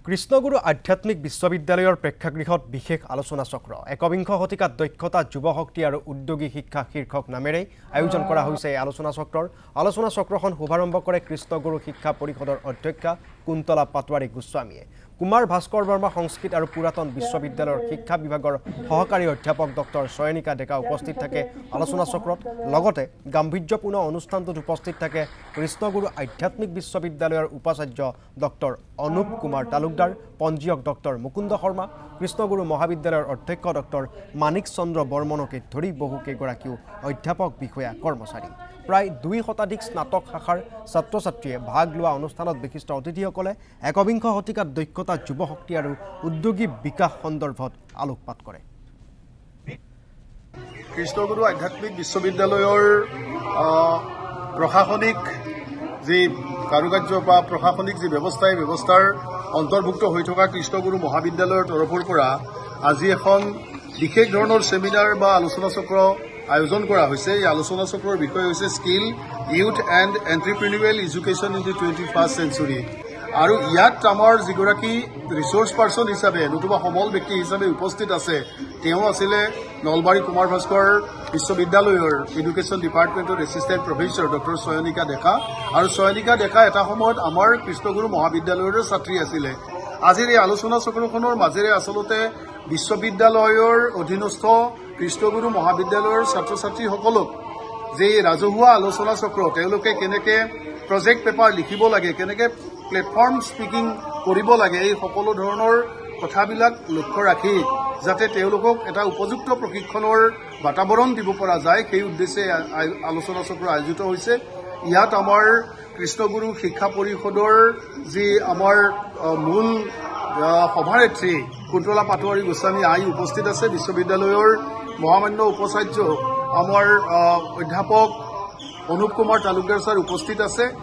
কৃষ্ণগুৰু আধ্যাত্মিক বিশ্ববিদ্যালয়ৰ প্ৰেক্ষাগৃহত বিশেষ আলোচনা চক্ৰ একবিংশ শতিকাত দক্ষতা যুৱশক্তি আৰু উদ্যোগী শিক্ষা শীৰ্ষক নামেৰে আয়োজন কৰা হৈছে। এই আলোচনা চক্ৰখন শুভাৰম্ভ কৰে কৃষ্ণগুৰু শিক্ষা পৰিষদৰ অধ্যক্ষা কুন্তলা পাটোৱাৰী গোস্বামীয়ে। কুমাৰ ভাস্কৰ বৰ্মা সংস্কৃত আৰু পুৰাতন বিশ্ববিদ্যালয়ৰ শিক্ষা বিভাগৰ সহকাৰী অধ্যাপক ডক্টৰ চয়নিকা ডেকা উপস্থিত থাকে আলোচনা চক্ৰত। লগতে গাম্ভীৰ্যপূৰ্ণ অনুষ্ঠানটোত উপস্থিত থাকে কৃষ্ণগুৰু আধ্যাত্মিক বিশ্ববিদ্যালয়ৰ উপাচাৰ্য ডক্টৰ অনুপ কুমাৰ তালুকদাৰ, পঞ্জীয়ক ডক্টৰ মুকুন্দ শৰ্মা, কৃষ্ণগুৰু মহাবিদ্যালয়ৰ অধ্যক্ষ ডক্টৰ মানিক চন্দ্ৰ বৰ্মনকে ধৰি বহুকেইগৰাকীও অধ্যাপক বিষয়া কৰ্মচাৰী। প্ৰায় 2 শতাধিক স্নাতক শাখাৰ ছাত্ৰ ছাত্ৰীয়ে ভাগ লোৱা অনুষ্ঠানত বিশিষ্ট অতিথিসকলে একবিংশ শতিকাত দক্ষতা যুৱশক্তি আৰু উদ্যোগী বিকাশ সন্দৰ্ভত আলোকপাত কৰে। কৃষ্ণগুৰু আধ্যাত্মিক বিশ্ববিদ্যালয়ৰ প্ৰশাসনিক যি কাৰুকাৰ্য বা প্ৰশাসনিক যি ব্যৱস্থা এই ব্যৱস্থাৰ অন্তৰ্ভুক্ত হৈ থকা কৃষ্ণগুৰু মহাবিদ্যালয়ৰ তৰফৰ পৰা আজি এখন বিশেষ ধৰণৰ সেমিনাৰ বা আলোচনা চক্ৰ আয়োজন কৰা হৈছে। এই আলোচনা চক্ৰৰ বিষয় হৈছে skill, youth and entrepreneurial education in the 21st century। আৰু ইয়াত আমাৰ যিগৰাকী ৰিচোৰ্চ পাৰ্চন হিচাপে নতুবা সমল ব্যক্তি হিচাপে উপস্থিত আছে, তেওঁ আছিলে নলবাৰী কুমাৰ ভাস্কৰ বিশ্ববিদ্যালয়ৰ এডুকেশ্যন ডিপাৰ্টমেণ্টৰ এছিষ্টেণ্ট প্ৰফেচৰ ডক্টৰ চয়নিকা ডেকা। আৰু চয়নিকা ডেকা এটা সময়ত আমাৰ কৃষ্ণগুৰু মহাবিদ্যালয়ৰে ছাত্ৰী আছিলে। আজিৰ এই আলোচনা চক্ৰখনৰ মাজেৰে আচলতে বিশ্ববিদ্যালয়ৰ অধীনস্থ কৃষ্ণগুৰু মহাবিদ্যালয়ৰ ছাত্ৰ ছাত্ৰীসকলক যে ৰাজহুৱা আলোচনা চক্ৰ, তেওঁলোকে কেনেকৈ প্ৰজেক্ট পেপাৰ লিখিব লাগে, কেনেকৈ প্লেটফৰ্ম স্পিকিং কৰিব লাগে, এই সকলো ধৰণৰ কথাবিলাক লক্ষ্য ৰাখি যাতে তেওঁলোকক এটা উপযুক্ত প্ৰশিক্ষণৰ বাতাবৰণ দিব পৰা যায়, সেই উদ্দেশ্যে আলোচনা চক্ৰ আয়োজিত হৈছে। ইয়াত আমাৰ কৃষ্ণগুৰু শিক্ষা পৰিষদৰ যি আমাৰ মূল সভানেত্ৰী কুন্তলা পাটোৱাৰী গোস্বামী আই উপস্থিত আছে। বিশ্ববিদ্যালয়ৰ মহামান্য উপাচাৰ্য আমাৰ অধ্যাপক অনুপ কুমাৰ তালুকদাৰ ছাৰ উপস্থিত আছে।